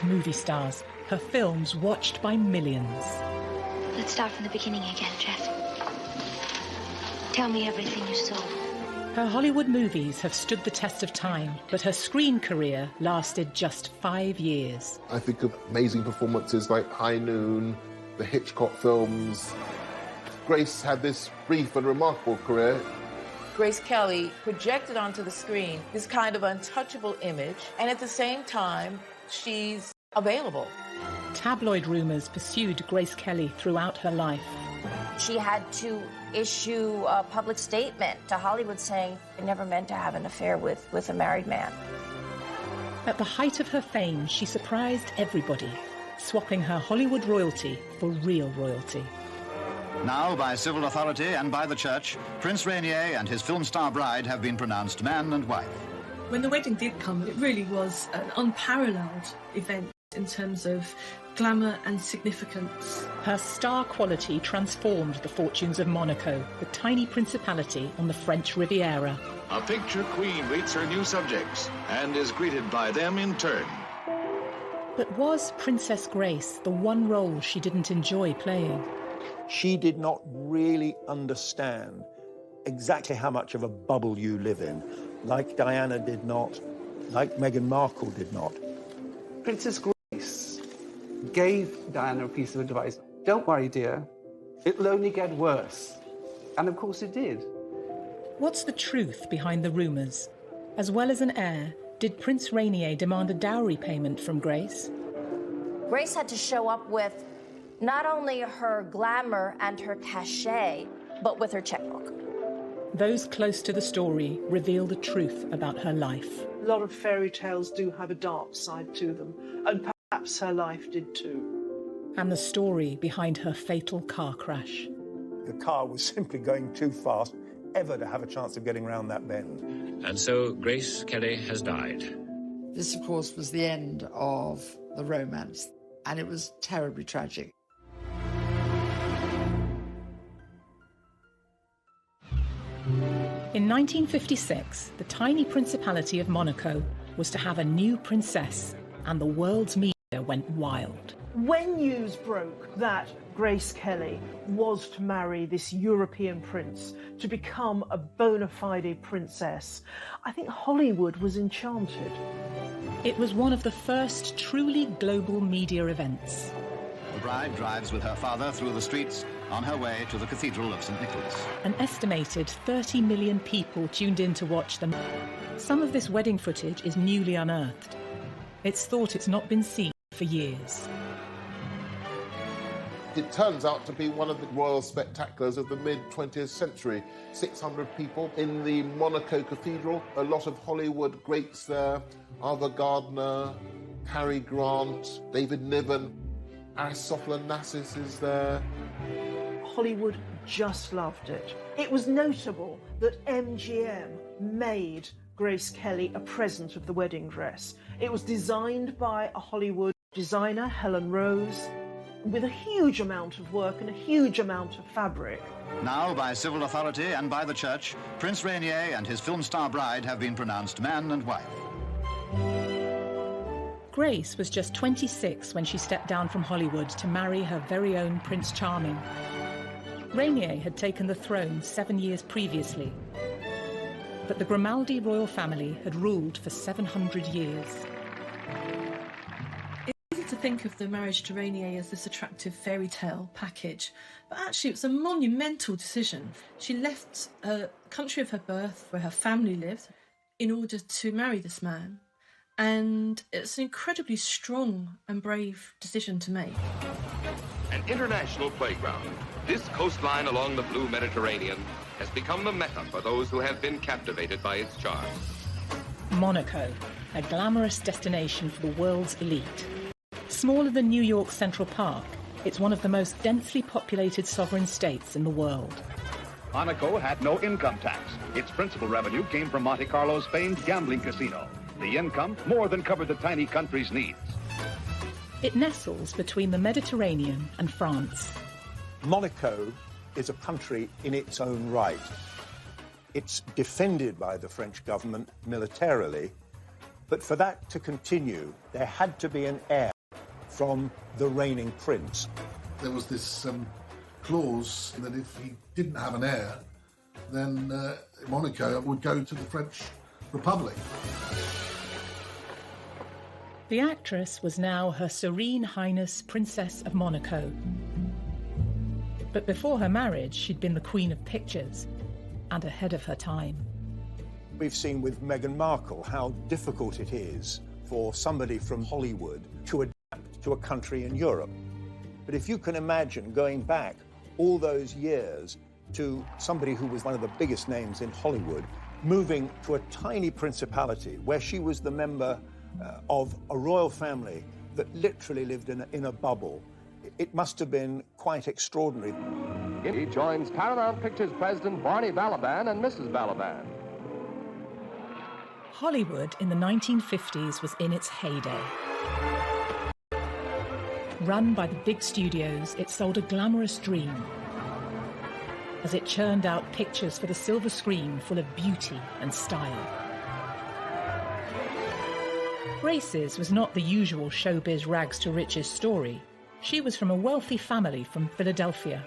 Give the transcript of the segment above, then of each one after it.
movie stars, her films watched by millions. Let's start from the beginning again, Jeff. Tell me everything you saw. Her Hollywood movies have stood the test of time, but her screen career lasted just 5 years. I think of amazing performances like High Noon, the Hitchcock films. Grace had this brief and remarkable career. Grace Kelly projected onto the screen this kind of untouchable image, and at the same time, she's available. Tabloid rumours pursued Grace Kelly throughout her life. She had to issue a public statement to Hollywood saying she never meant to have an affair with a married man. At the height of her fame, she surprised everybody, swapping her Hollywood royalty for real royalty. Now, by civil authority and by the church, Prince Rainier and his film star bride have been pronounced man and wife. When the wedding did come, it really was an unparalleled event in terms of glamour and significance. Her star quality transformed the fortunes of Monaco, the tiny principality on the French Riviera. A picture queen meets her new subjects and is greeted by them in turn. But was Princess Grace the one role she didn't enjoy playing? She did not really understand exactly how much of a bubble you live in, like Diana did not, like Meghan Markle did not. Princess Grace gave Diana a piece of advice. Don't worry, dear. It'll only get worse. And of course it did. What's the truth behind the rumours? As well as an heir, did Prince Rainier demand a dowry payment from Grace? Grace had to show up with not only her glamour and her cachet, but with her checkbook. Those close to the story reveal the truth about her life. A lot of fairy tales do have a dark side to them, and perhaps her life did too. And the story behind her fatal car crash. The car was simply going too fast ever to have a chance of getting round that bend. And so Grace Kelly has died. This, of course, was the end of the romance, and it was terribly tragic. In 1956, the tiny Principality of Monaco was to have a new princess, and the world's media went wild. When news broke that Grace Kelly was to marry this European prince to become a bona fide princess, I think Hollywood was enchanted. It was one of the first truly global media events. The bride drives with her father through the streets on her way to the Cathedral of St. Nicholas. An estimated 30 million people tuned in to watch them. Some of this wedding footage is newly unearthed. It's thought it's not been seen for years. It turns out to be one of the royal spectaculars of the mid-20th century. 600 people in the Monaco Cathedral, a lot of Hollywood greats there, Ava Gardner, Cary Grant, David Niven, Aristophanes Onassis is there. Hollywood just loved it. It was notable that MGM made Grace Kelly a present of the wedding dress. It was designed by a Hollywood designer, Helen Rose, with a huge amount of work and a huge amount of fabric. Now, by civil authority and by the church, Prince Rainier and his film star bride have been pronounced man and wife. Grace was just 26 when she stepped down from Hollywood to marry her very own Prince Charming. Rainier had taken the throne 7 years previously, but the Grimaldi royal family had ruled for 700 years. It's easy to think of the marriage to Rainier as this attractive fairy tale package, but actually it was a monumental decision. She left the country of her birth, where her family lived, in order to marry this man. And it's an incredibly strong and brave decision to make. An international playground, this coastline along the blue Mediterranean has become the mecca for those who have been captivated by its charm. Monaco, a glamorous destination for the world's elite. Smaller than New York's Central Park, it's one of the most densely populated sovereign states in the world. Monaco had no income tax. Its principal revenue came from Monte Carlo's famed gambling casino. The income more than covered the tiny country's needs. It nestles between the Mediterranean and France. Monaco is a country in its own right. It's defended by the French government militarily, But for that to continue, there had to be an heir from the reigning prince. There was this clause that if he didn't have an heir, then Monaco would go to the French Republic. The actress was now Her Serene Highness Princess of Monaco. But before her marriage, she'd been the Queen of Pictures and ahead of her time. We've seen with Meghan Markle how difficult it is for somebody from Hollywood to adapt to a country in Europe. But if you can imagine going back all those years to somebody who was one of the biggest names in Hollywood, moving to a tiny principality where she was the member of a royal family that literally lived in a bubble, it must have been quite extraordinary. He joins Paramount Pictures president Barney Balaban and Mrs. Balaban. Hollywood in the 1950s was in its heyday. Run by the big studios, it sold a glamorous dream as it churned out pictures for the silver screen full of beauty and style. Grace's was not the usual showbiz rags to riches story. She was from a wealthy family from Philadelphia.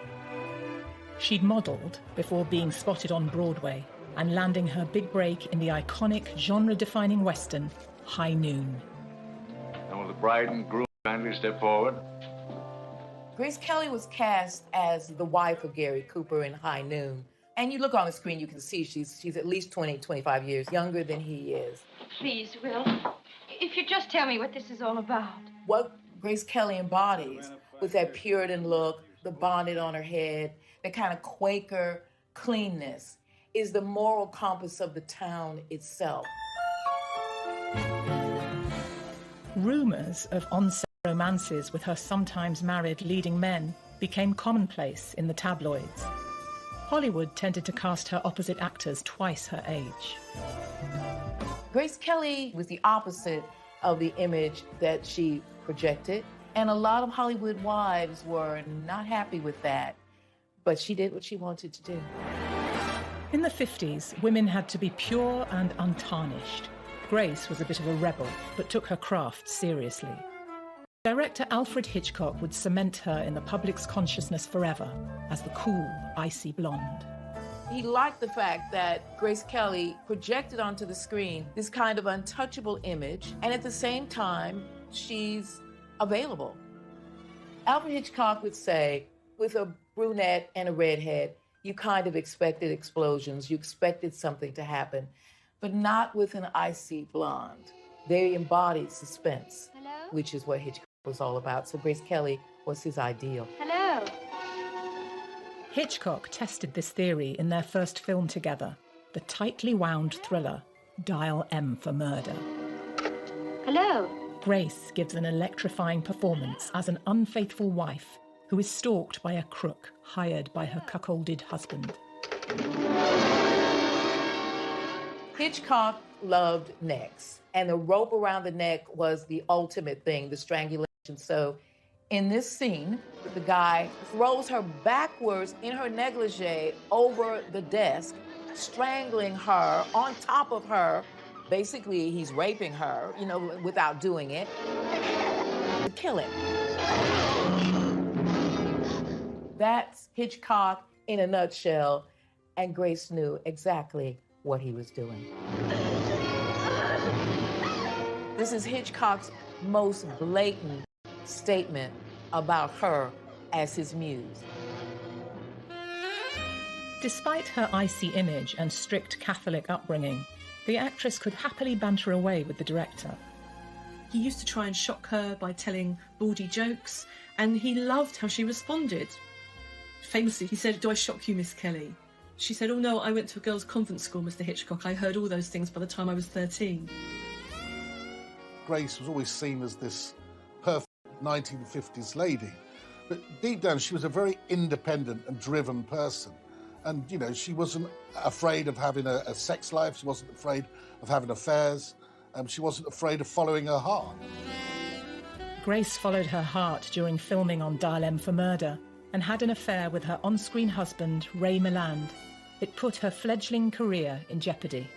She'd modelled before being spotted on Broadway and landing her big break in the iconic genre-defining western, High Noon. And will the bride and groom kindly step forward? Grace Kelly was cast as the wife of Gary Cooper in High Noon. And you look on the screen, you can see she's at least 20, 25 years younger than he is. Please, Will, if you just tell me what this is all about. What Grace Kelly embodies with that Puritan look, the bonnet on her head, that kind of Quaker cleanness, is the moral compass of the town itself. Rumours of on-set romances with her sometimes married leading men became commonplace in the tabloids. Hollywood tended to cast her opposite actors twice her age. Grace Kelly was the opposite of the image that she projected, and a lot of Hollywood wives were not happy with that, but she did what she wanted to do. In the 50s, women had to be pure and untarnished. Grace was a bit of a rebel, but took her craft seriously. Director Alfred Hitchcock would cement her in the public's consciousness forever as the cool, icy blonde. He liked the fact that Grace Kelly projected onto the screen this kind of untouchable image, and at the same time, she's available. Alfred Hitchcock would say, with a brunette and a redhead, you kind of expected explosions, you expected something to happen, but not with an icy blonde. They embodied suspense, which is what Hitchcock was all about. So Grace Kelly was his ideal. Hello. Hitchcock tested this theory in their first film together, the tightly wound thriller, Dial M for Murder. Hello. Grace gives an electrifying performance as an unfaithful wife who is stalked by a crook hired by her cuckolded husband. Hitchcock loved necks, and the rope around the neck was the ultimate thing, the strangulation. So in this scene, the guy throws her backwards in her negligee over the desk, strangling her on top of her. Basically, he's raping her, without doing it, to kill him. That's Hitchcock in a nutshell, and Grace knew exactly what he was doing. This is Hitchcock's most blatant statement about her as his muse. Despite her icy image and strict Catholic upbringing, the actress could happily banter away with the director. He used to try and shock her by telling bawdy jokes, and he loved how she responded. Famously, he said, "Do I shock you, Miss Kelly?" She said, "Oh no, I went to a girls' convent school, Mr. Hitchcock. I heard all those things by the time I was 13. Grace was always seen as this perfect 1950s lady. But deep down, she was a very independent and driven person. And, she wasn't afraid of having a sex life. She wasn't afraid of having affairs. She wasn't afraid of following her heart. Grace followed her heart during filming on Dial M for Murder and had an affair with her on-screen husband, Ray Milland. It put her fledgling career in jeopardy.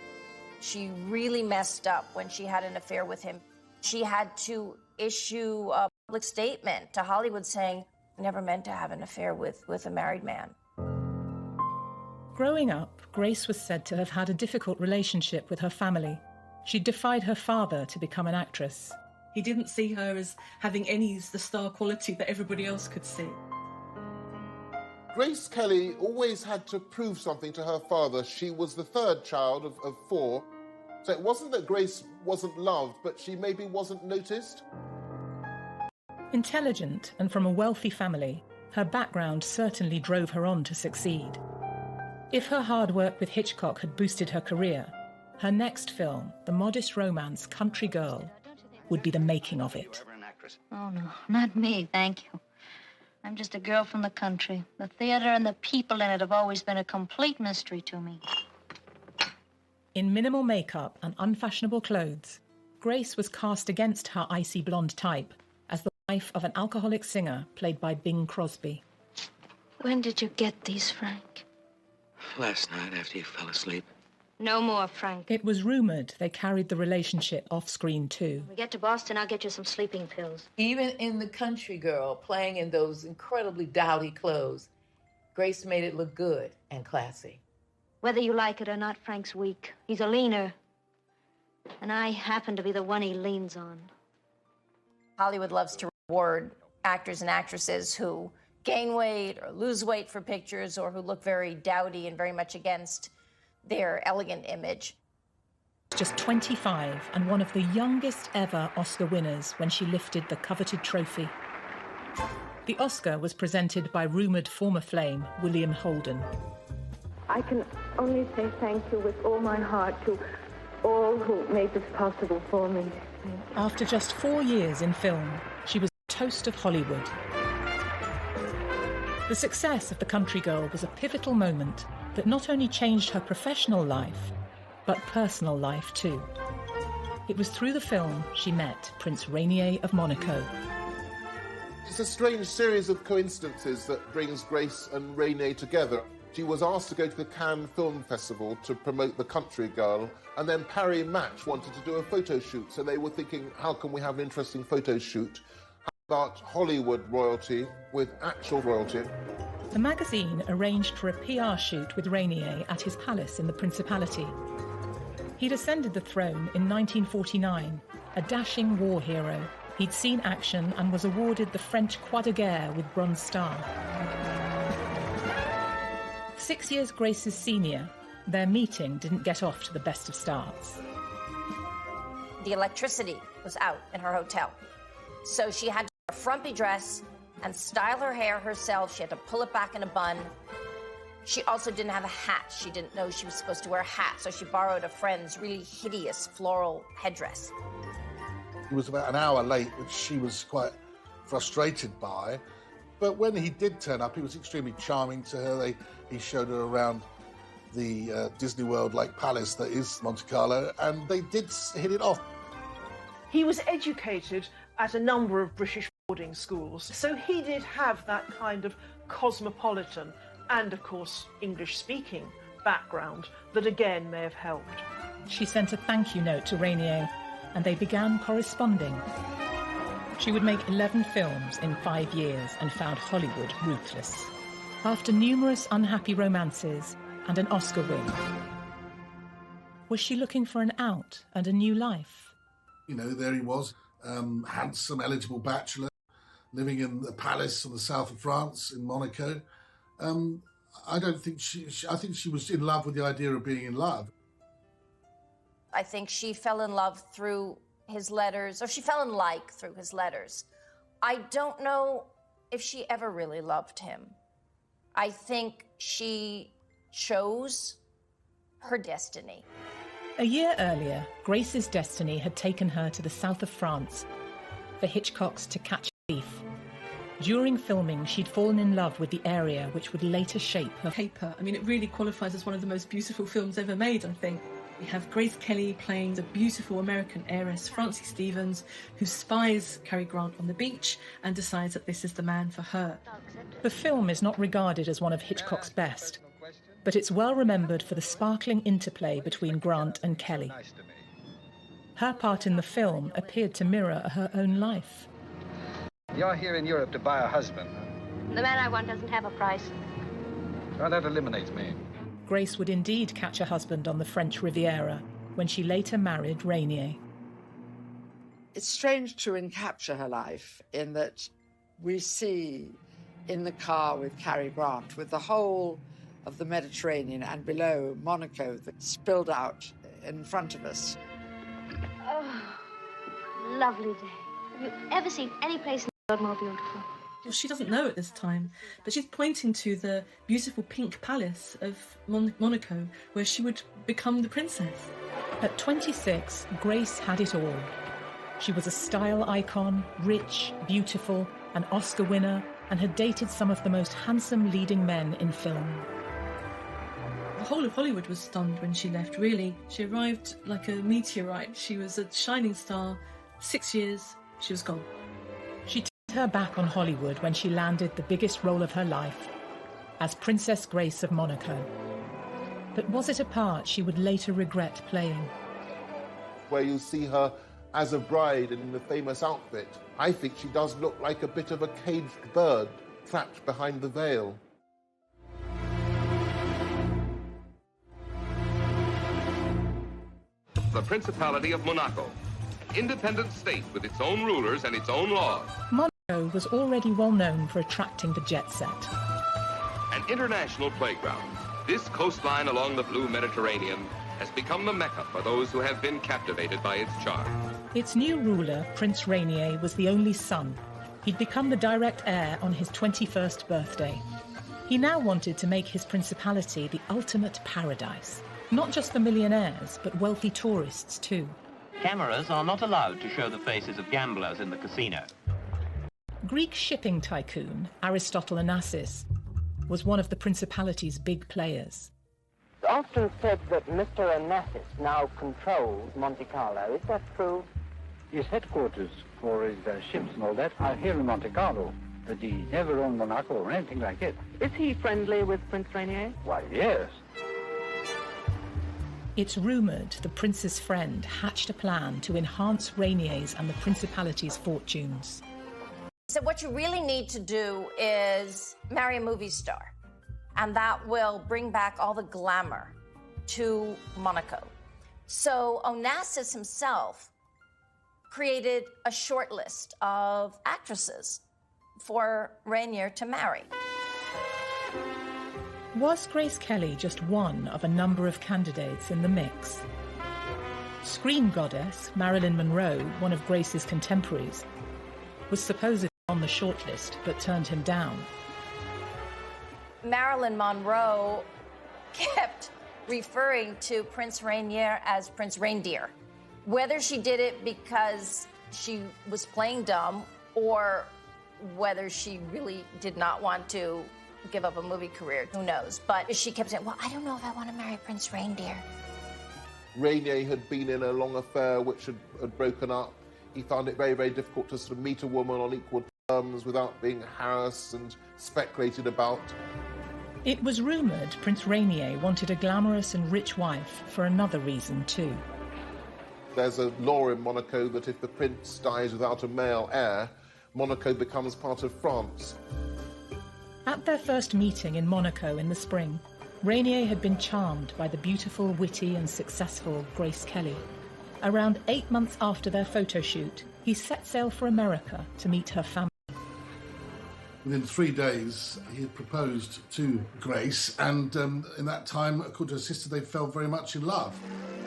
She really messed up when she had an affair with him. She had to issue a public statement to Hollywood saying, I never meant to have an affair with a married man. Growing up, Grace was said to have had a difficult relationship with her family. She defied her father to become an actress. He didn't see her as having any of the star quality that everybody else could see. Grace Kelly always had to prove something to her father. She was the third child of four. So it wasn't that Grace wasn't loved, but she maybe wasn't noticed. Intelligent and from a wealthy family, her background certainly drove her on to succeed. If her hard work with Hitchcock had boosted her career, her next film, the modest romance Country Girl, would be the making of it. Oh, no, not me, thank you. I'm just a girl from the country. The theater and the people in it have always been a complete mystery to me. In minimal makeup and unfashionable clothes, Grace was cast against her icy blonde type as the wife of an alcoholic singer played by Bing Crosby. When did you get these, Frank? Last night after you fell asleep. No more, Frank. It was rumoured they carried the relationship off-screen too. When we get to Boston, I'll get you some sleeping pills. Even in The Country Girl, playing in those incredibly dowdy clothes, Grace made it look good and classy. Whether you like it or not, Frank's weak. He's a leaner. And I happen to be the one he leans on. Hollywood loves to reward actors and actresses who gain weight or lose weight for pictures or who look very dowdy and very much against their elegant image. Just 25 and one of the youngest ever Oscar winners when she lifted the coveted trophy. The Oscar was presented by rumoured former flame William Holden. I can only say thank you with all my heart to all who made this possible for me. After just 4 years in film, she was the toast of Hollywood. The success of The Country Girl was a pivotal moment that not only changed her professional life, but personal life too. It was through the film she met Prince Rainier of Monaco. It's a strange series of coincidences that brings Grace and Rainier together. She was asked to go to the Cannes Film Festival to promote The Country Girl, and then Parry Match wanted to do a photo shoot, so they were thinking, how can we have an interesting photo shoot? How about Hollywood royalty with actual royalty? The magazine arranged for a PR shoot with Rainier at his palace in the Principality. He'd ascended the throne in 1949, a dashing war hero. He'd seen action and was awarded the French Croix de Guerre with Bronze Star. 6 years Grace's senior, their meeting didn't get off to the best of starts. The electricity was out in her hotel, so she had to wear a frumpy dress and style her hair herself. She had to pull it back in a bun. She also didn't have a hat. She didn't know she was supposed to wear a hat, so she borrowed a friend's really hideous floral headdress. He was about an hour late, which she was quite frustrated by. But when he did turn up, he was extremely charming to her. He showed her around the Disney World-like palace that is Monte Carlo, and they did hit it off. He was educated at a number of British boarding schools, so he did have that kind of cosmopolitan and, of course, English-speaking background that again may have helped. She sent a thank you note to Rainier, and they began corresponding. She would make 11 films in 5 years and found Hollywood ruthless. After numerous unhappy romances and an Oscar win, was she looking for an out and a new life? You know, there he was, handsome, eligible bachelor, living in the palace in the south of France, in Monaco. I think she was in love with the idea of being in love. I think she fell in love through his letters, or she fell in like through his letters. I don't know if she ever really loved him. I think she chose her destiny. A year earlier, Grace's destiny had taken her to the south of France for Hitchcock's To Catch a Thief. During filming, she'd fallen in love with the area, which would later shape her. Paper. I mean, it really qualifies as one of the most beautiful films ever made, I think. We have Grace Kelly playing the beautiful American heiress, Francie Stevens, who spies Cary Grant on the beach and decides that this is the man for her. The film is not regarded as one of Hitchcock's best. but it's well remembered for the sparkling interplay between Grant and Kelly. Her part in the film appeared to mirror her own life. You're here in Europe to buy a husband. The man I want doesn't have a price. Well, that eliminates me. Grace would indeed catch a husband on the French Riviera when she later married Rainier. It's strange to encapture her life in that we see in the car with Cary Grant, with the whole of the Mediterranean and below Monaco that spilled out in front of us. Oh, lovely day. Have you ever seen any place in the world more beautiful? Well, she doesn't know at this time, but she's pointing to the beautiful pink palace of Monaco, where she would become the princess. At 26, Grace had it all. She was a style icon, rich, beautiful, an Oscar winner, and had dated some of the most handsome leading men in film. The whole of Hollywood was stunned when she left, really. She arrived like a meteorite. She was a shining star. 6 years, she was gone. She turned her back on Hollywood when she landed the biggest role of her life, as Princess Grace of Monaco. But was it a part she would later regret playing? Where you see her as a bride in the famous outfit, I think she does look like a bit of a caged bird trapped behind the veil. The Principality of Monaco, an independent state with its own rulers and its own laws. Monaco was already well known for attracting the jet set. An international playground, this coastline along the blue Mediterranean has become the Mecca for those who have been captivated by its charm. Its new ruler, Prince Rainier, was the only son. He'd become the direct heir on his 21st birthday. He now wanted to make his principality the ultimate paradise. Not just for millionaires, but wealthy tourists too. Cameras are not allowed to show the faces of gamblers in the casino. Greek shipping tycoon Aristotle Onassis was one of the principality's big players. It's often said that Mr. Onassis now controls Monte Carlo. Is that true? His headquarters for his ships and all that are here in Monte Carlo, but he never owned Monaco or anything like it. Is he friendly with Prince Rainier? Why, yes. It's rumoured the prince's friend hatched a plan to enhance Rainier's and the principality's fortunes. So what you really need to do is marry a movie star, and that will bring back all the glamour to Monaco. So Onassis himself created a short list of actresses for Rainier to marry. Was Grace Kelly just one of a number of candidates in the mix? Screen goddess Marilyn Monroe, one of Grace's contemporaries, was supposedly on the shortlist but turned him down. Marilyn Monroe kept referring to Prince Rainier as Prince Reindeer. Whether she did it because she was playing dumb or whether she really did not want to give up a movie career, who knows? But she kept saying, well, I don't know if I want to marry Prince Reindeer. Rainier had been in a long affair which had broken up. He found it very, very difficult to sort of meet a woman on equal terms without being harassed and speculated about. It was rumoured Prince Rainier wanted a glamorous and rich wife for another reason too. There's a law in Monaco that if the prince dies without a male heir, Monaco becomes part of France. At their first meeting in Monaco in the spring, Rainier had been charmed by the beautiful, witty and successful Grace Kelly. Around 8 months after their photo shoot, he set sail for America to meet her family. Within 3 days, he had proposed to Grace, and in that time, according to her sister, they fell very much in love.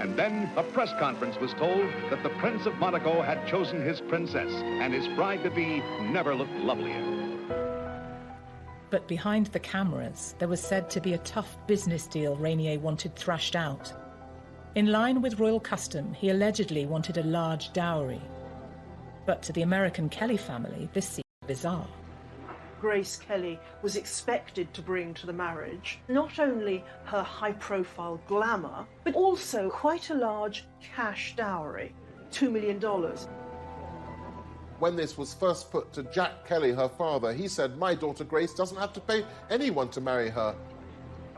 And then a press conference was told that the Prince of Monaco had chosen his princess, and his bride-to-be never looked lovelier. But behind the cameras, there was said to be a tough business deal Rainier wanted thrashed out. In line with royal custom, he allegedly wanted a large dowry. But to the American Kelly family, this seemed bizarre. Grace Kelly was expected to bring to the marriage not only her high-profile glamour, but also quite a large cash dowry, $2 million. When this was first put to Jack Kelly, her father, he said, my daughter Grace doesn't have to pay anyone to marry her.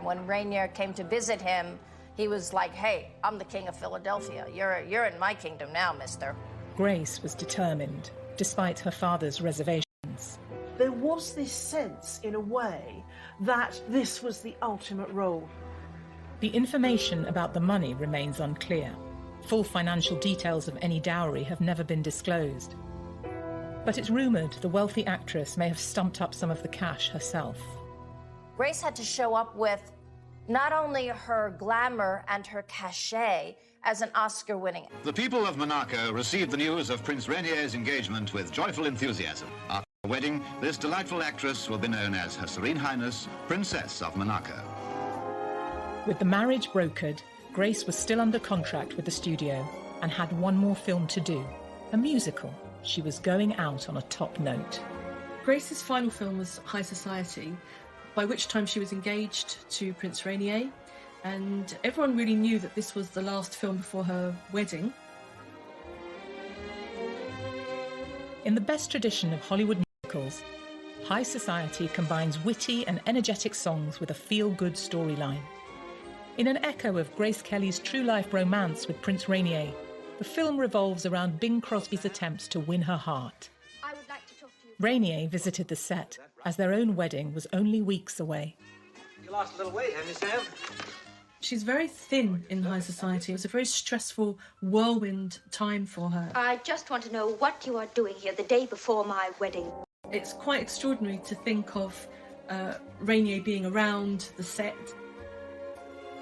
When Rainier came to visit him, he was like, hey, I'm the king of Philadelphia. You're in my kingdom now, mister. Grace was determined, despite her father's reservations. There was this sense, in a way, that this was the ultimate role. The information about the money remains unclear. Full financial details of any dowry have never been disclosed. But it's rumoured the wealthy actress may have stumped up some of the cash herself. Grace had to show up with not only her glamour and her cachet as an Oscar-winning. The people of Monaco received the news of Prince Rainier's engagement with joyful enthusiasm. After the wedding, this delightful actress will be known as Her Serene Highness, Princess of Monaco. With the marriage brokered, Grace was still under contract with the studio and had one more film to do, a musical. She was going out on a top note. Grace's final film was High Society, by which time she was engaged to Prince Rainier, and everyone really knew that this was the last film before her wedding. In the best tradition of Hollywood musicals, High Society combines witty and energetic songs with a feel-good storyline. In an echo of Grace Kelly's true-life romance with Prince Rainier, the film revolves around Bing Crosby's attempts to win her heart. I would like to talk to you. Rainier visited the set, as their own wedding was only weeks away. You lost a little weight, haven't you, Sam? She's very thin in High Society. It was a very stressful whirlwind time for her. I just want to know what you are doing here the day before my wedding. It's quite extraordinary to think of Rainier being around the set.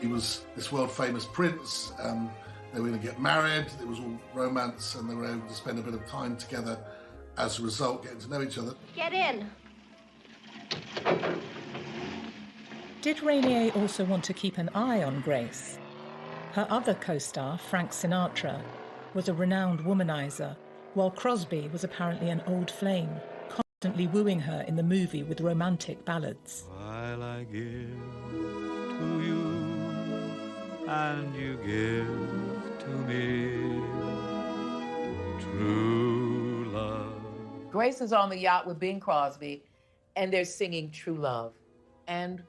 He was this world-famous prince. They were going to get married. It was all romance, and they were able to spend a bit of time together as a result, getting to know each other. Get in. Did Rainier also want to keep an eye on Grace? Her other co-star, Frank Sinatra, was a renowned womanizer, while Crosby was apparently an old flame, constantly wooing her in the movie with romantic ballads. While I give to you, and you give to me true love. Grace is on the yacht with Bing Crosby, and they're singing True Love. And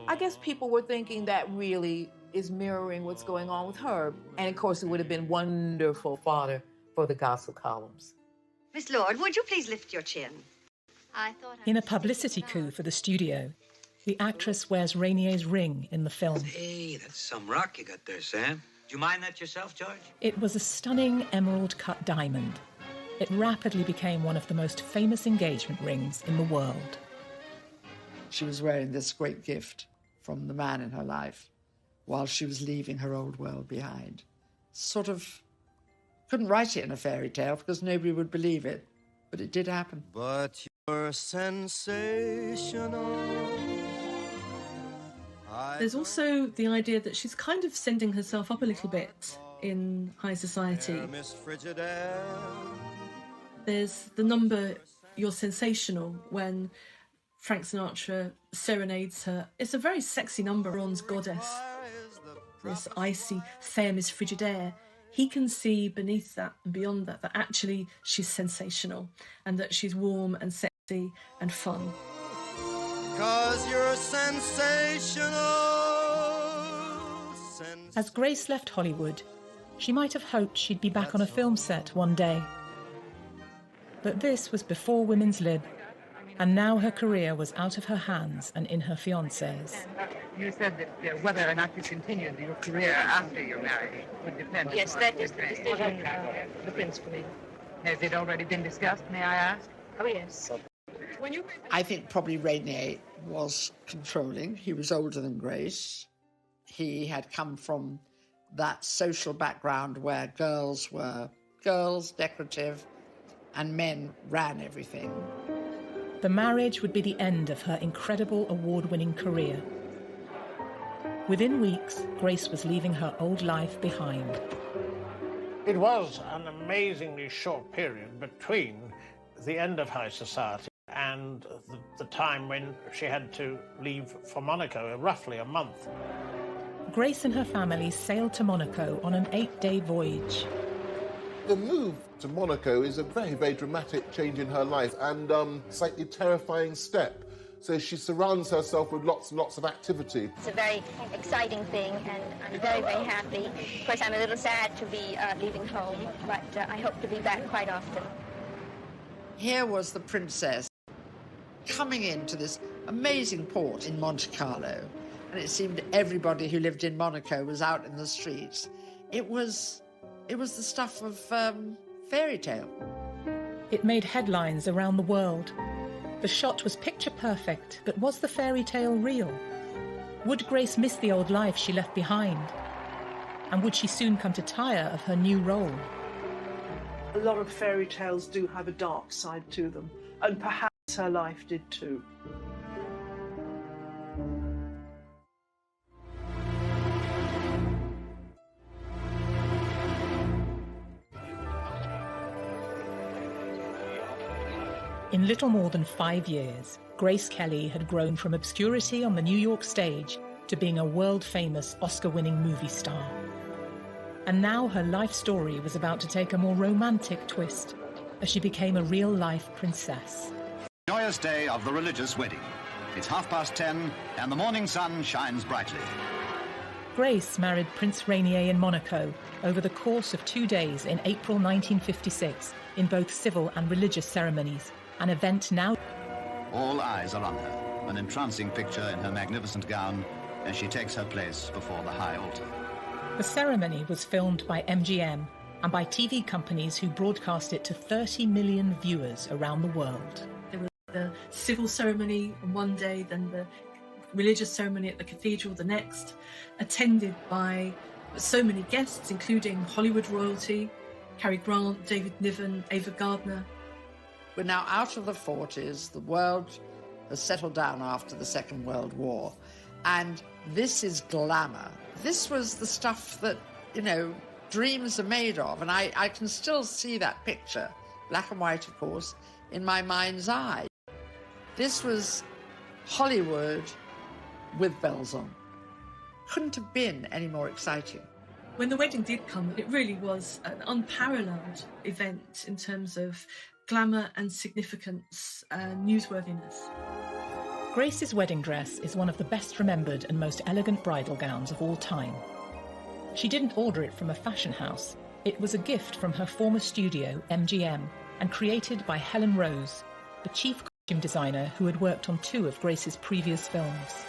I guess people were thinking that really is mirroring what's going on with her. And of course, it would have been wonderful fodder for the gossip columns. Miss Lord, would you please lift your chin? In a publicity coup for the studio, the actress wears Rainier's ring in the film. Hey, that's some rock you got there, Sam. Do you mind that yourself, George? It was a stunning emerald-cut diamond. It rapidly became one of the most famous engagement rings in the world. She was wearing this great gift from the man in her life while she was leaving her old world behind. Sort of couldn't write it in a fairy tale because nobody would believe it, but it did happen. But you're sensational. There's also the idea that she's kind of sending herself up a little bit in High Society. There's the number You're Sensational when Frank Sinatra serenades her. It's a very sexy number. Ron's goddess, this icy femme is frigidaire. He can see beneath that and beyond that actually she's sensational and that she's warm and sexy and fun. 'Cause you're sensational. As Grace left Hollywood, she might have hoped she'd be back on a film set one day. But this was before Women's Lib, and now her career was out of her hands and in her fiancé's. You said that whether or not you continued your career after your marriage would depend on... Yes, that is the decision the Prince made. Has it already been discussed, may I ask? Oh, yes. I think probably Rainier was controlling. He was older than Grace. He had come from that social background where girls were girls, decorative, and men ran everything. The marriage would be the end of her incredible award-winning career. Within weeks, Grace was leaving her old life behind. It was an amazingly short period between the end of High Society and the time when she had to leave for Monaco, roughly a month. Grace and her family sailed to Monaco on an 8-day voyage. The move to Monaco is a very, very dramatic change in her life and slightly terrifying step. So she surrounds herself with lots and lots of activity. It's a very exciting thing, and I'm very, very happy. Of course, I'm a little sad to be leaving home, but I hope to be back quite often. Here was the princess coming into this amazing port in Monte Carlo, and it seemed everybody who lived in Monaco was out in the streets. It was the stuff of fairy tale. It made headlines around the world. The shot was picture perfect, but was the fairy tale real? Would Grace miss the old life she left behind? And would she soon come to tire of her new role? A lot of fairy tales do have a dark side to them, and perhaps her life did too. In little more than 5 years, Grace Kelly had grown from obscurity on the New York stage to being a world-famous Oscar-winning movie star. And now her life story was about to take a more romantic twist as she became a real-life princess. Joyous day of the religious wedding. It's 10:30 and the morning sun shines brightly. Grace married Prince Rainier in Monaco over the course of 2 days in April 1956 in both civil and religious ceremonies, an event now... All eyes are on her, an entrancing picture in her magnificent gown as she takes her place before the high altar. The ceremony was filmed by MGM and by TV companies who broadcast it to 30 million viewers around the world. There was the civil ceremony on one day, then the religious ceremony at the cathedral the next, attended by so many guests, including Hollywood royalty, Cary Grant, David Niven, Ava Gardner. We're now out of the 40s. The world has settled down after the Second World War. And this is glamour. This was the stuff that, dreams are made of. And I can still see that picture, black and white, of course, in my mind's eye. This was Hollywood with bells on. Couldn't have been any more exciting. When the wedding did come, it really was an unparalleled event in terms of glamour and significance and newsworthiness. Grace's wedding dress is one of the best remembered and most elegant bridal gowns of all time. She didn't order it from a fashion house. It was a gift from her former studio, MGM, and created by Helen Rose, the chief costume designer who had worked on 2 of Grace's previous films.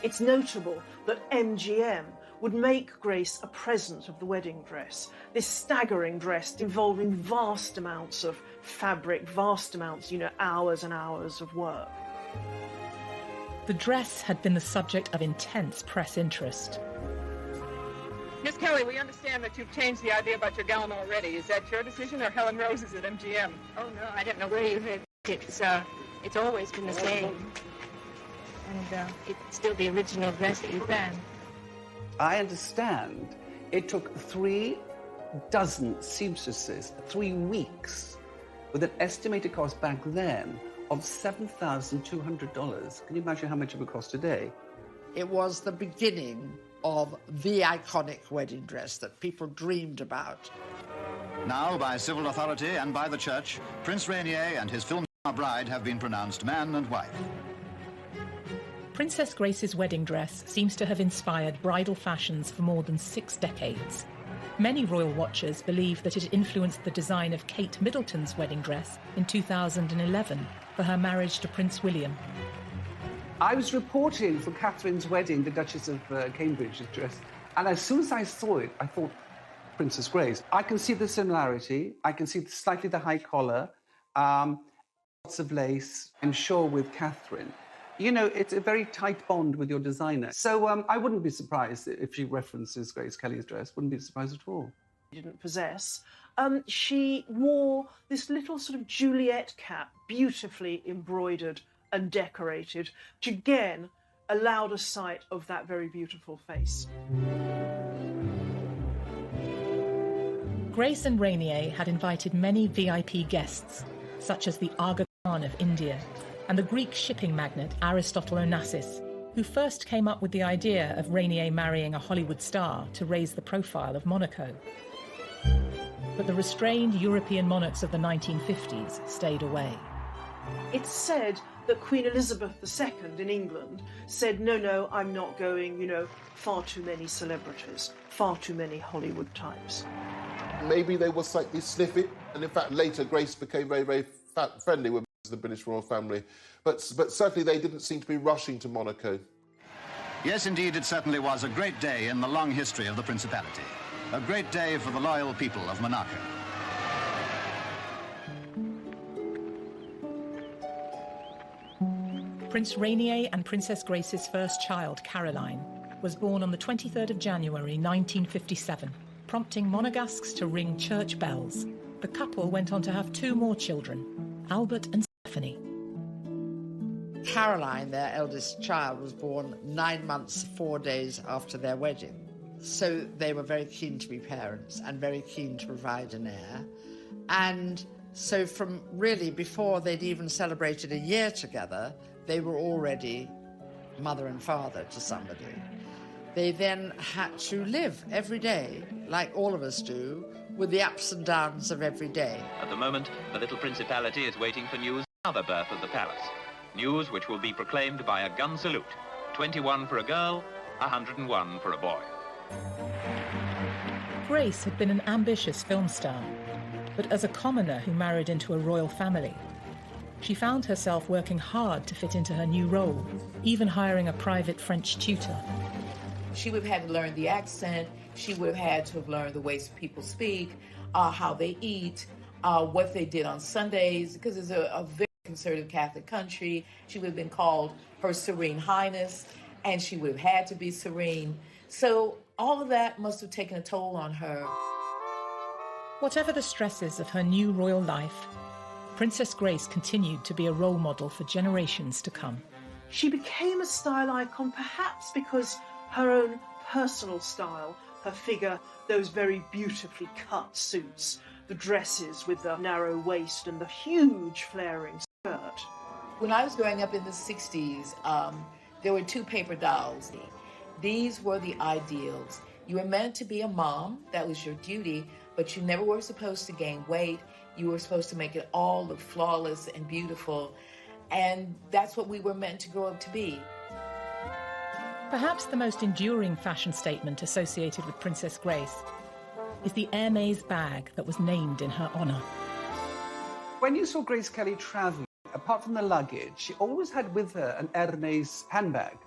It's notable that MGM would make Grace a present of the wedding dress, this staggering dress involving vast amounts of fabric, vast amounts, hours and hours of work. The dress had been the subject of intense press interest. Miss Kelly, we understand that you've changed the idea about your gown already. Is that your decision or Helen Rose's at MGM? Oh, no, I don't know where you heard it. It's always been the same. And it's still the original dress that you planned. I understand it took 3 dozen seamstresses 3 weeks with an estimated cost back then of $7,200. Can you imagine how much it would cost today? It was the beginning of the iconic wedding dress that people dreamed about. Now, by civil authority and by the church, Prince Rainier and his film star bride have been pronounced man and wife. Princess Grace's wedding dress seems to have inspired bridal fashions for more than 6 decades. Many royal watchers believe that it influenced the design of Kate Middleton's wedding dress in 2011 for her marriage to Prince William. I was reporting for Catherine's wedding, the Duchess of Cambridge's dress, and as soon as I saw it, I thought, Princess Grace. I can see the similarity. I can see slightly the high collar, lots of lace, I'm sure with Catherine. It's a very tight bond with your designer. So I wouldn't be surprised if she references Grace Kelly's dress. Wouldn't be surprised at all. Didn't possess. She wore this little sort of Juliet cap, beautifully embroidered and decorated, which again allowed a sight of that very beautiful face. Grace and Rainier had invited many VIP guests, such as the Aga Khan of India and the Greek shipping magnate Aristotle Onassis, who first came up with the idea of Rainier marrying a Hollywood star to raise the profile of Monaco. But the restrained European monarchs of the 1950s stayed away. It's said that Queen Elizabeth II in England said, no, I'm not going, far too many celebrities, far too many Hollywood types. Maybe they were slightly sniffy, and in fact later Grace became very, very friendly with the British royal family. But certainly they didn't seem to be rushing to Monaco. Yes, indeed, it certainly was a great day in the long history of the Principality. A great day for the loyal people of Monaco. Prince Rainier and Princess Grace's first child, Caroline, was born on the 23rd of January 1957, prompting Monegasques to ring church bells. The couple went on to have 2 more children, Albert and Stephanie. Caroline, their eldest child, was born 9 months, 4 days after their wedding. So they were very keen to be parents and very keen to provide an heir. And so from really before they'd even celebrated a year together, they were already mother and father to somebody. They then had to live every day, like all of us do, with the ups and downs of every day. At the moment, the little Principality is waiting for news of another birth of the palace. News which will be proclaimed by a gun salute. 21 for a girl, 101 for a boy. Grace had been an ambitious film star, but as a commoner who married into a royal family, she found herself working hard to fit into her new role, even hiring a private French tutor. She would have had to learn the accent. She would have had to have learned the ways people speak, how they eat, what they did on Sundays, because it's a very conservative Catholic country. She would have been called Her Serene Highness, and she would have had to be serene. So all of that must have taken a toll on her. Whatever the stresses of her new royal life, Princess Grace continued to be a role model for generations to come. She became a style icon perhaps because her own personal style, her figure, those very beautifully cut suits, the dresses with the narrow waist and the huge flaring skirt. When I was growing up in the 60s, there were 2 paper dolls. These were the ideals. You were meant to be a mom, that was your duty, but you never were supposed to gain weight. You were supposed to make it all look flawless and beautiful. And that's what we were meant to grow up to be. Perhaps the most enduring fashion statement associated with Princess Grace is the Hermès bag that was named in her honour. When you saw Grace Kelly travelling, apart from the luggage, she always had with her an Hermès handbag.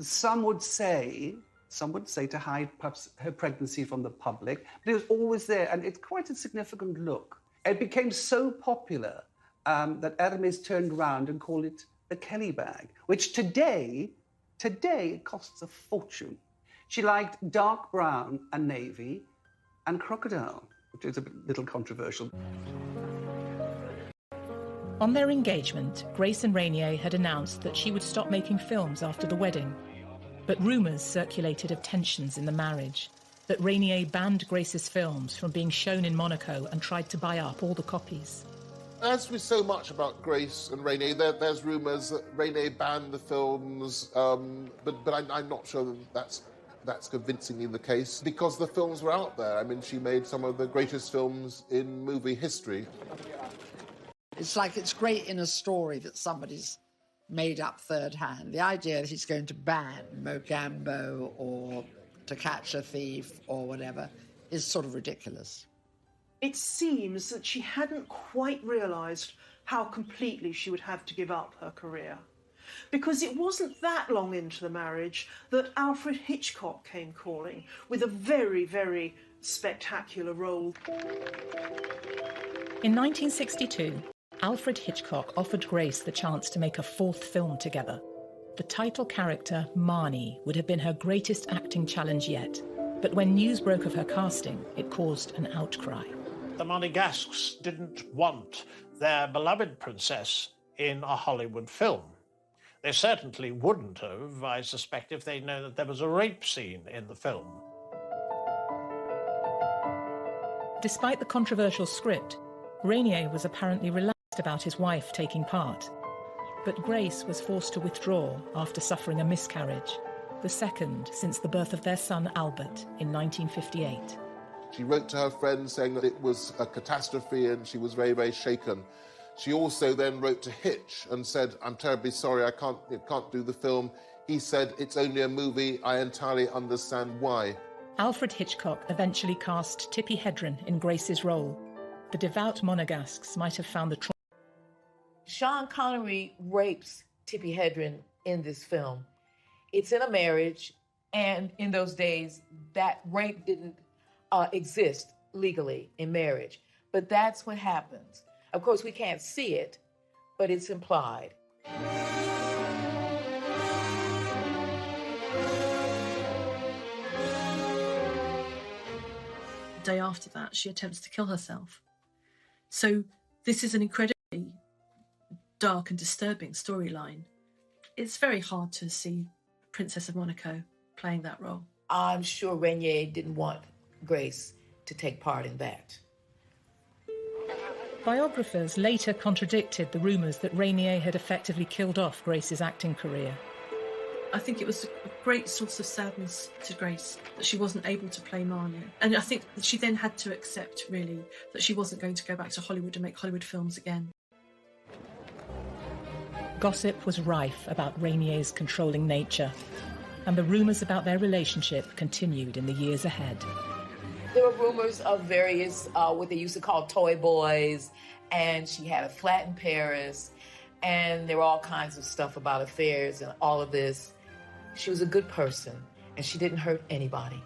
Some would say to hide perhaps her pregnancy from the public, but it was always there, and it's quite a significant look. It became so popular that Hermès turned around and called it the Kelly bag, which today it costs a fortune. She liked dark brown and navy and crocodile, which is a little controversial. On their engagement, Grace and Rainier had announced that she would stop making films after the wedding. But rumours circulated of tensions in the marriage, that Rainier banned Grace's films from being shown in Monaco and tried to buy up all the copies. As with so much about Grace and Rainier, there's rumours that Rainier banned the films, but I'm not sure that that's convincingly the case, because the films were out there. I mean, she made some of the greatest films in movie history. It's like it's great in a story that somebody's made up third hand. The idea that he's going to ban Mogambo or To Catch a Thief or whatever is sort of ridiculous. It seems that she hadn't quite realised how completely she would have to give up her career. Because it wasn't that long into the marriage that Alfred Hitchcock came calling with a very, very spectacular role. In 1962, Alfred Hitchcock offered Grace the chance to make a 4th film together. The title character, Marnie, would have been her greatest acting challenge yet. But when news broke of her casting, it caused an outcry. The Monegasques didn't want their beloved princess in a Hollywood film. They certainly wouldn't have, I suspect, if they'd known that there was a rape scene in the film. Despite the controversial script, Rainier was apparently relaxed about his wife taking part. But Grace was forced to withdraw after suffering a miscarriage, the second since the birth of their son Albert in 1958. She wrote to her friends saying that it was a catastrophe and she was very, very shaken. She also then wrote to Hitch and said, "I'm terribly sorry, I can't do the film." He said, "It's only a movie, I entirely understand why." Alfred Hitchcock eventually cast Tippi Hedren in Grace's role. The devout Monegasques might have found the trauma. Sean Connery rapes Tippi Hedren in this film. It's in a marriage, and in those days, that rape didn't exist legally in marriage. But that's what happens. Of course, we can't see it, but it's implied. The day after that, she attempts to kill herself. So this is an incredibly dark and disturbing storyline. It's very hard to see Princess of Monaco playing that role. I'm sure Rainier didn't want Grace to take part in that. Biographers later contradicted the rumours that Rainier had effectively killed off Grace's acting career. I think it was a great source of sadness to Grace that she wasn't able to play Marnie. And I think that she then had to accept, really, that she wasn't going to go back to Hollywood and make Hollywood films again. Gossip was rife about Rainier's controlling nature, and the rumours about their relationship continued in the years ahead. There were rumors of various, what they used to call toy boys, and she had a flat in Paris, and there were all kinds of stuff about affairs and all of this. She was a good person, and she didn't hurt anybody.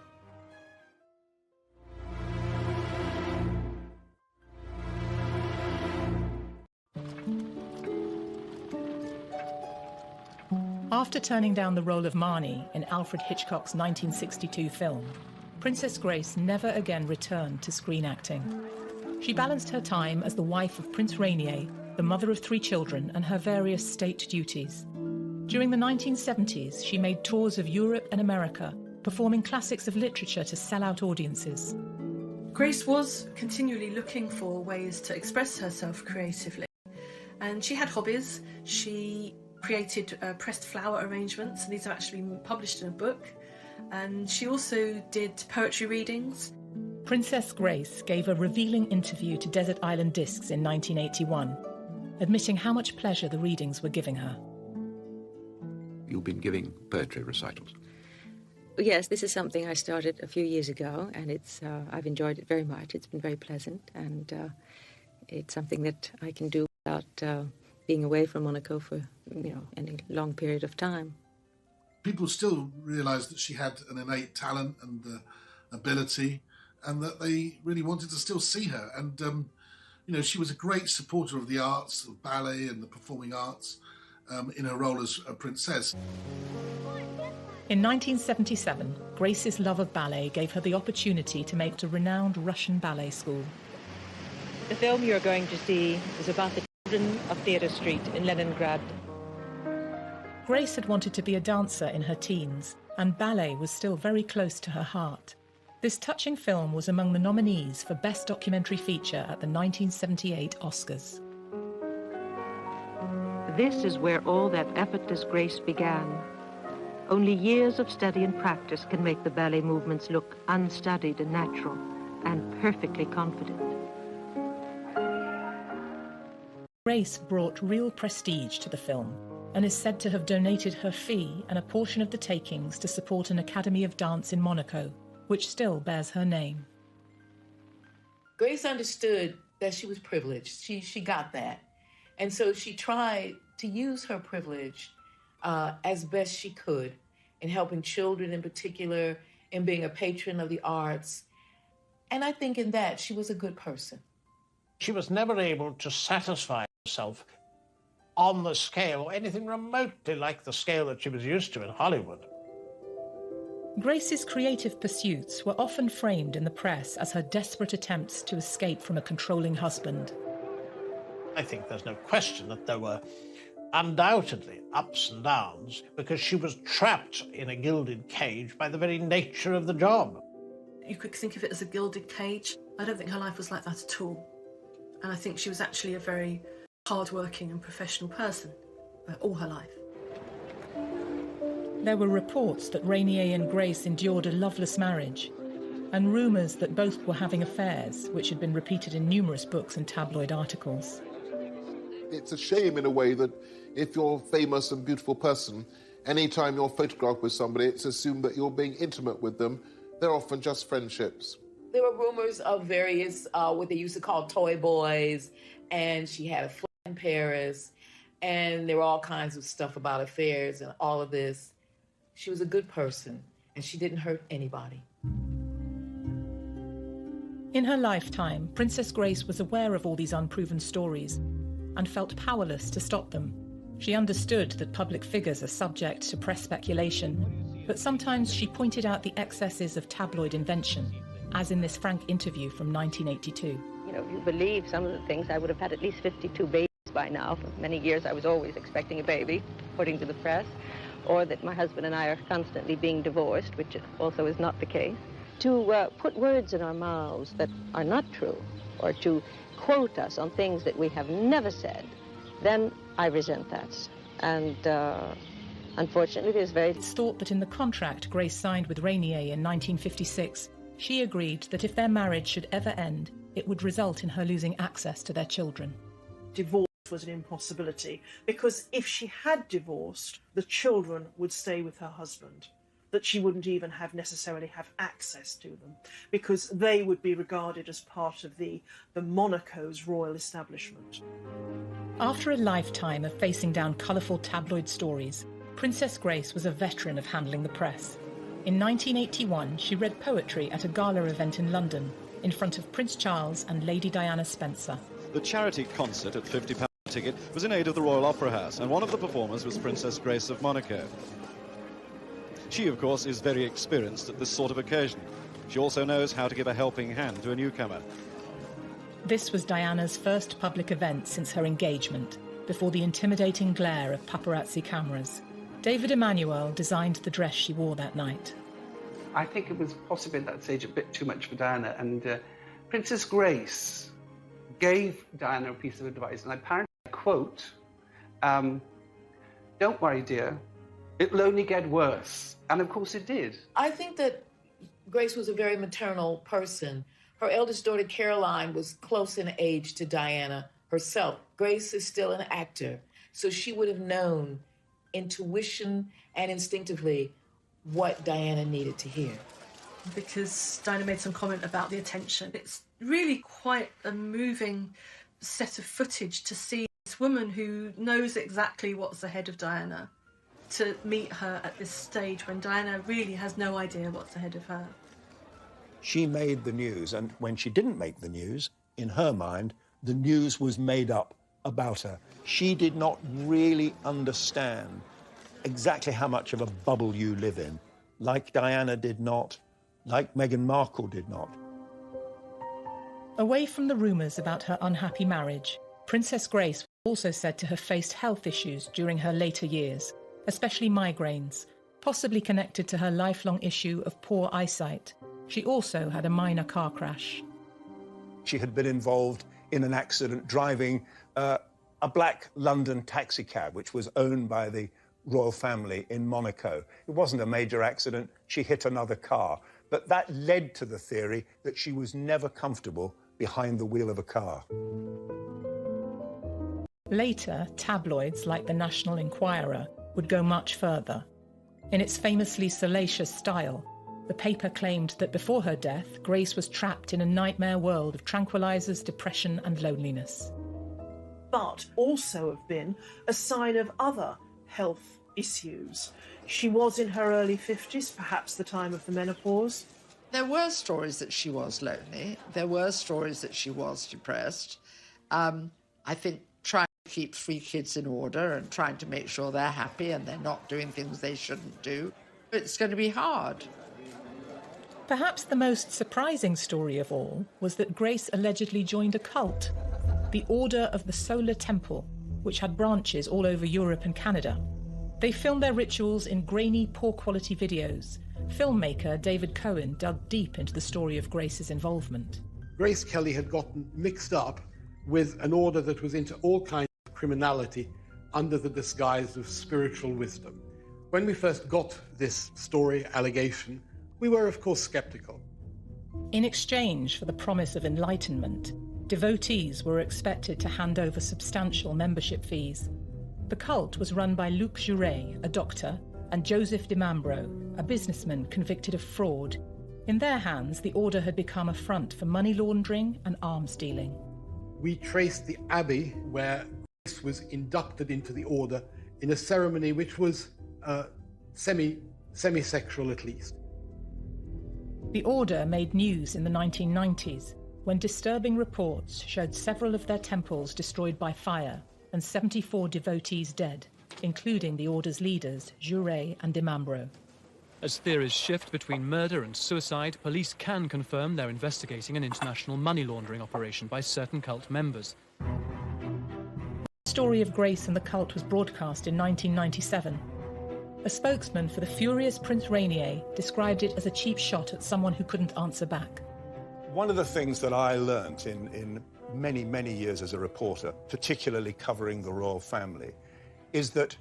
After turning down the role of Marnie in Alfred Hitchcock's 1962 film, Princess Grace never again returned to screen acting. She balanced her time as the wife of Prince Rainier, the mother of 3 children, and her various state duties. During the 1970s, she made tours of Europe and America, performing classics of literature to sell-out audiences. Grace was continually looking for ways to express herself creatively, and she had hobbies. She created pressed flower arrangements, and these are actually published in a book. And she also did poetry readings. Princess Grace gave a revealing interview to Desert Island Discs in 1981, admitting how much pleasure the readings were giving her. You've been giving poetry recitals? Yes, this is something I started a few years ago, and I've enjoyed it very much. It's been very pleasant, and it's something that I can do without being away from Monaco for any long period of time. People still realised that she had an innate talent and ability, and that they really wanted to still see her. And she was a great supporter of the arts, of ballet and the performing arts, in her role as a princess. In 1977, Grace's love of ballet gave her the opportunity to make a renowned Russian ballet school. The film you're going to see is about the children of Theatre Street in Leningrad. Grace had wanted to be a dancer in her teens, and ballet was still very close to her heart. This touching film was among the nominees for Best Documentary Feature at the 1978 Oscars. This is where all that effortless grace began. Only years of study and practice can make the ballet movements look unstudied and natural, and perfectly confident. Grace brought real prestige to the film, and is said to have donated her fee and a portion of the takings to support an Academy of Dance in Monaco, which still bears her name. Grace understood that she was privileged. She got that. And so she tried to use her privilege as best she could in helping children in particular, in being a patron of the arts. And I think in that she was a good person. She was never able to satisfy herself on the scale, or anything remotely like the scale that she was used to in Hollywood. Grace's creative pursuits were often framed in the press as her desperate attempts to escape from a controlling husband. I think there's no question that there were undoubtedly ups and downs, because she was trapped in a gilded cage by the very nature of the job. You could think of it as a gilded cage. I don't think her life was like that at all. And I think she was actually a very hard-working and professional person all her life. There were reports that Rainier and Grace endured a loveless marriage, and rumours that both were having affairs, which had been repeated in numerous books and tabloid articles. It's a shame in a way that if you're a famous and beautiful person, anytime you're photographed with somebody, it's assumed that you're being intimate with them. They're often just friendships. There were rumors of various, what they used to call toy boys, and she had a flat in Paris, and there were all kinds of stuff about affairs and all of this. She was a good person, and she didn't hurt anybody. In her lifetime, Princess Grace was aware of all these unproven stories and felt powerless to stop them. She understood that public figures are subject to press speculation, but sometimes she pointed out the excesses of tabloid invention, as in this frank interview from 1982. You know, if you believe some of the things, I would have had at least 52 babies by now. For many years I was always expecting a baby, according to the press, or that my husband and I are constantly being divorced, which also is not the case. To put words in our mouths that are not true, or to quote us on things that we have never said, then I resent that. And unfortunately, there's very... It's thought that in the contract Grace signed with Rainier in 1956, she agreed that if their marriage should ever end, it would result in her losing access to their children. Divorce was an impossibility, because if she had divorced, the children would stay with her husband, that she wouldn't even necessarily have access to them, because they would be regarded as part of the Monaco's royal establishment. After a lifetime of facing down colourful tabloid stories, Princess Grace was a veteran of handling the press. In 1981, she read poetry at a gala event in London, in front of Prince Charles and Lady Diana Spencer. The charity concert at £50 a ticket was in aid of the Royal Opera House, and one of the performers was Princess Grace of Monaco. She, of course, is very experienced at this sort of occasion. She also knows how to give a helping hand to a newcomer. This was Diana's first public event since her engagement, before the intimidating glare of paparazzi cameras. David Emanuel designed the dress she wore that night. I think it was possibly at that stage a bit too much for Diana, and Princess Grace gave Diana a piece of advice, and apparently, I quote, "Don't worry, dear, it'll only get worse." And of course it did. I think that Grace was a very maternal person. Her eldest daughter, Caroline, was close in age to Diana herself. Grace is still an actor, so she would have known intuition and instinctively what Diana needed to hear. Because Diana made some comment about the attention. It's really quite a moving set of footage to see this woman who knows exactly what's ahead of Diana, to meet her at this stage when Diana really has no idea what's ahead of her. She made the news, and when she didn't make the news, in her mind, the news was made up about her. She did not really understand exactly how much of a bubble you live in, like Diana did not, like Meghan Markle did not. Away from the rumours about her unhappy marriage, Princess Grace was also said to have faced health issues during her later years, especially migraines, possibly connected to her lifelong issue of poor eyesight. She also had a minor car crash. She had been involved in an accident driving a black London taxicab, which was owned by the royal family in Monaco. It wasn't a major accident. She hit another car. But that led to the theory that she was never comfortable behind the wheel of a car. Later, tabloids like the National Enquirer would go much further. In its famously salacious style, the paper claimed that before her death, Grace was trapped in a nightmare world of tranquilizers, depression and loneliness. But also have been a sign of other health issues. She was in her early 50s, perhaps the time of the menopause. There were stories that she was lonely. There were stories that she was depressed. I think trying to keep 3 kids in order and trying to make sure they're happy and they're not doing things they shouldn't do, it's going to be hard. Perhaps the most surprising story of all was that Grace allegedly joined a cult, the Order of the Solar Temple, which had branches all over Europe and Canada. They filmed their rituals in grainy, poor-quality videos. Filmmaker David Cohen dug deep into the story of Grace's involvement. Grace Kelly had gotten mixed up with an order that was into all kinds of criminality under the disguise of spiritual wisdom. When we first got this story, allegation, we were, of course, skeptical. In exchange for the promise of enlightenment, devotees were expected to hand over substantial membership fees. The cult was run by Luc Jouret, a doctor, and Joseph de Mambro, a businessman convicted of fraud. In their hands, the order had become a front for money laundering and arms dealing. We traced the abbey where Grace was inducted into the order in a ceremony which was semi-sexual at least. The order made news in the 1990s when disturbing reports showed several of their temples destroyed by fire and 74 devotees dead, including the order's leaders, Jouret and de Mambro. As theories shift between murder and suicide, police can confirm they're investigating an international money laundering operation by certain cult members. The story of Grace and the cult was broadcast in 1997. A spokesman for the furious Prince Rainier described it as a cheap shot at someone who couldn't answer back. One of the things that I learnt in many, many years as a reporter, particularly covering the royal family, is that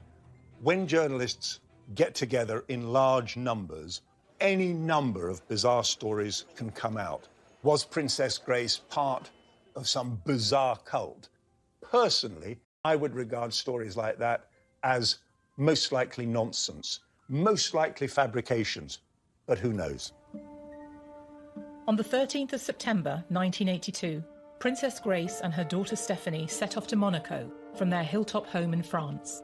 when journalists get together in large numbers, any number of bizarre stories can come out. Was Princess Grace part of some bizarre cult? Personally, I would regard stories like that as most likely nonsense, most likely fabrications, but who knows? On the 13th of September 1982, Princess Grace and her daughter Stephanie set off to Monaco from their hilltop home in France.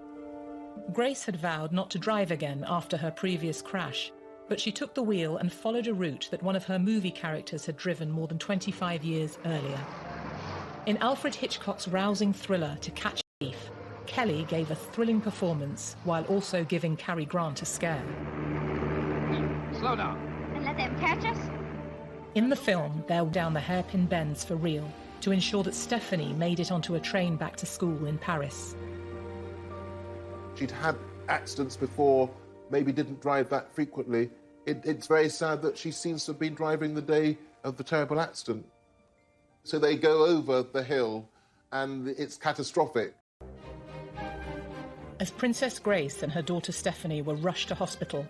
Grace had vowed not to drive again after her previous crash, but she took the wheel and followed a route that one of her movie characters had driven more than 25 years earlier. In Alfred Hitchcock's rousing thriller To Catch a Thief, Kelly gave a thrilling performance while also giving Cary Grant a scare. Slow down. And let them catch us? In the film, they'll down the hairpin bends for real to ensure that Stephanie made it onto a train back to school in Paris. She'd had accidents before, maybe didn't drive that frequently. It's very sad that she seems to have been driving the day of the terrible accident. So they go over the hill and it's catastrophic. As Princess Grace and her daughter Stephanie were rushed to hospital,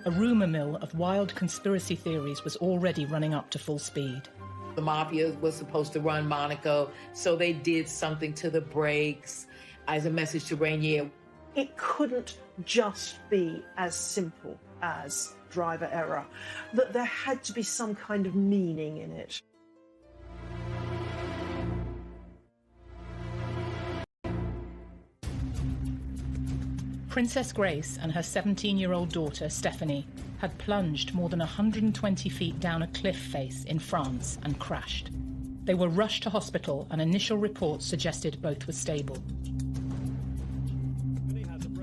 a rumour mill of wild conspiracy theories was already running up to full speed. The mafia was supposed to run Monaco, so they did something to the brakes as a message to Rainier. It couldn't just be as simple as driver error, that there had to be some kind of meaning in it. Princess Grace and her 17-year-old daughter, Stephanie, had plunged more than 120 feet down a cliff face in France and crashed. They were rushed to hospital and initial reports suggested both were stable.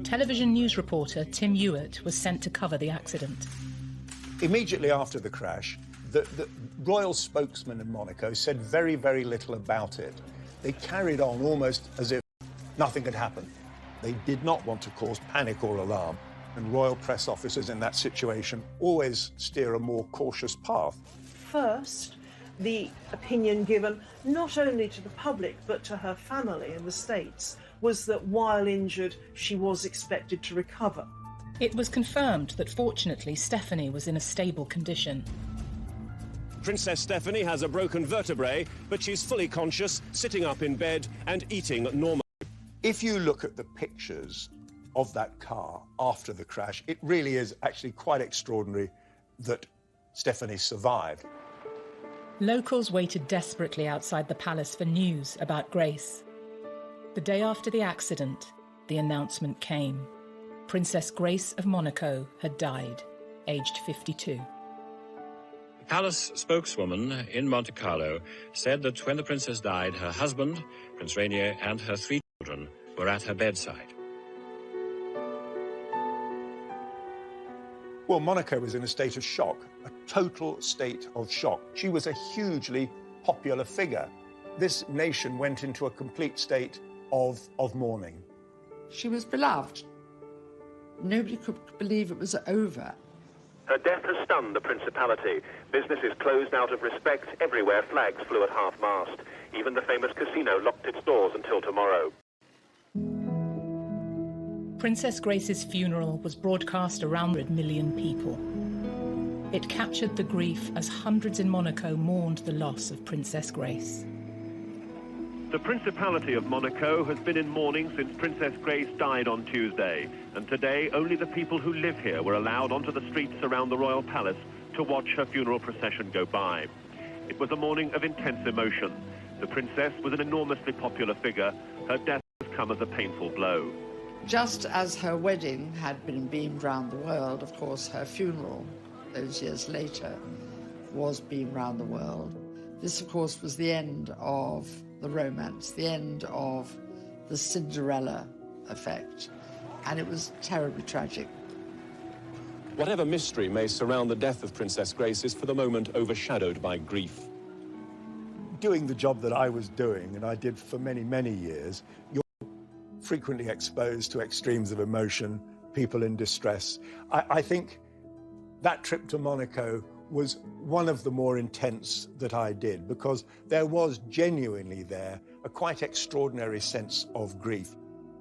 Television news reporter Tim Hewitt was sent to cover the accident. Immediately after the crash, the royal spokesman in Monaco said very, very little about it. They carried on almost as if nothing had happened. They did not want to cause panic or alarm, and royal press officers in that situation always steer a more cautious path. First, the opinion given not only to the public but to her family in the States was that while injured, she was expected to recover. It was confirmed that fortunately Stephanie was in a stable condition. Princess Stephanie has a broken vertebrae, but she's fully conscious, sitting up in bed and eating normally. If you look at the pictures of that car after the crash, it really is actually quite extraordinary that Stephanie survived. Locals waited desperately outside the palace for news about Grace. The day after the accident, the announcement came. Princess Grace of Monaco had died, aged 52. The palace spokeswoman in Monte Carlo said that when the princess died, her husband, Prince Rainier, and her 3 children were at her bedside. Well, Monaco was in a state of shock, a total state of shock. She was a hugely popular figure. This nation went into a complete state of mourning. She was beloved. Nobody could believe it was over. Her death has stunned the Principality. Business is closed out of respect. Everywhere flags flew at half-mast. Even the famous casino locked its doors until tomorrow. Princess Grace's funeral was broadcast around 100 million people. It captured the grief as hundreds in Monaco mourned the loss of Princess Grace. The Principality of Monaco has been in mourning since Princess Grace died on Tuesday, and today only the people who live here were allowed onto the streets around the royal palace to watch her funeral procession go by. It was a morning of intense emotion. The princess was an enormously popular figure. Her death has come as a painful blow. Just as her wedding had been beamed round the world, of course, her funeral, those years later, was beamed round the world. This, of course, was the end of the romance, the end of the Cinderella effect, and it was terribly tragic. Whatever mystery may surround the death of Princess Grace is for the moment overshadowed by grief. Doing the job that I was doing, and I did for many, many years, you're frequently exposed to extremes of emotion, people in distress. I think that trip to Monaco was one of the more intense that I did, because there was genuinely there a quite extraordinary sense of grief.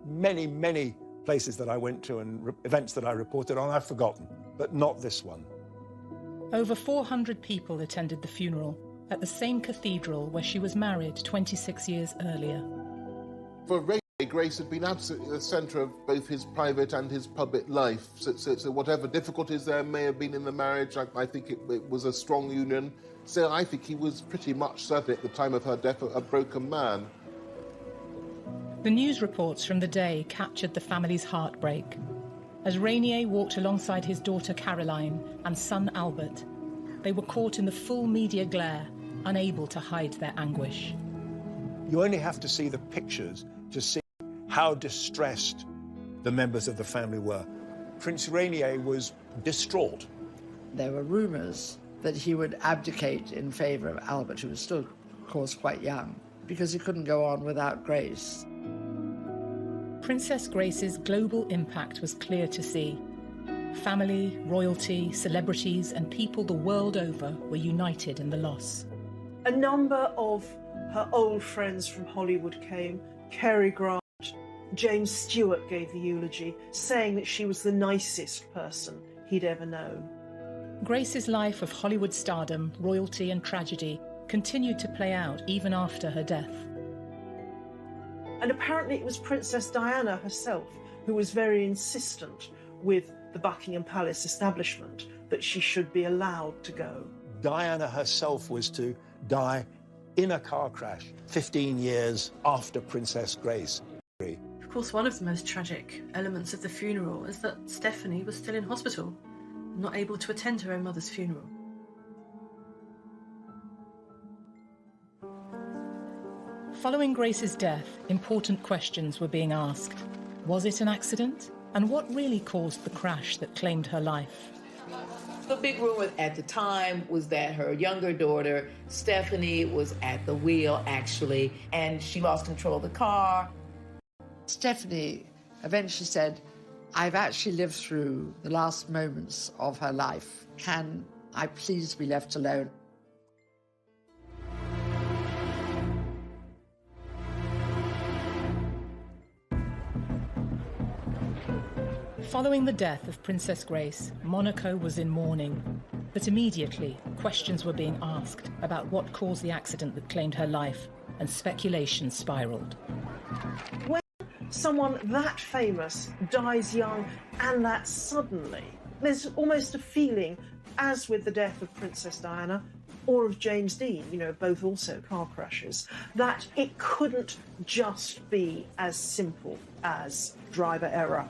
Many, many places that I went to and events that I reported on, I've forgotten, but not this one. Over 400 people attended the funeral at the same cathedral where she was married 26 years earlier. For Rainier, Grace had been absolutely the centre of both his private and his public life. So whatever difficulties there may have been in the marriage, I think it was a strong union. So I think he was pretty much, certainly at the time of her death, a broken man. The news reports from the day captured the family's heartbreak. As Rainier walked alongside his daughter Caroline and son Albert, they were caught in the full media glare, unable to hide their anguish. You only have to see the pictures to see how distressed the members of the family were. Prince Rainier was distraught. There were rumours that he would abdicate in favour of Albert, who was still, of course, quite young, because he couldn't go on without Grace. Princess Grace's global impact was clear to see. Family, royalty, celebrities, and people the world over were united in the loss. A number of her old friends from Hollywood came. Cary Grant, James Stewart gave the eulogy, saying that she was the nicest person he'd ever known. Grace's life of Hollywood stardom, royalty and tragedy continued to play out even after her death. And apparently it was Princess Diana herself who was very insistent with the Buckingham Palace establishment that she should be allowed to go. Diana herself was to die in a car crash 15 years after Princess Grace. Of course, one of the most tragic elements of the funeral is that Stephanie was still in hospital, not able to attend her own mother's funeral. Following Grace's death, important questions were being asked. Was it an accident? And what really caused the crash that claimed her life? The big rumor at the time was that her younger daughter, Stephanie, was at the wheel, actually, and she lost control of the car. Stephanie eventually said, "I've actually lived through the last moments of her life. Can I please be left alone?" Following the death of Princess Grace, Monaco was in mourning. But immediately, questions were being asked about what caused the accident that claimed her life, and speculation spiraled. When someone that famous dies young and that suddenly, there's almost a feeling, as with the death of Princess Diana or of James Dean, both also car crashes, that it couldn't just be as simple as driver error.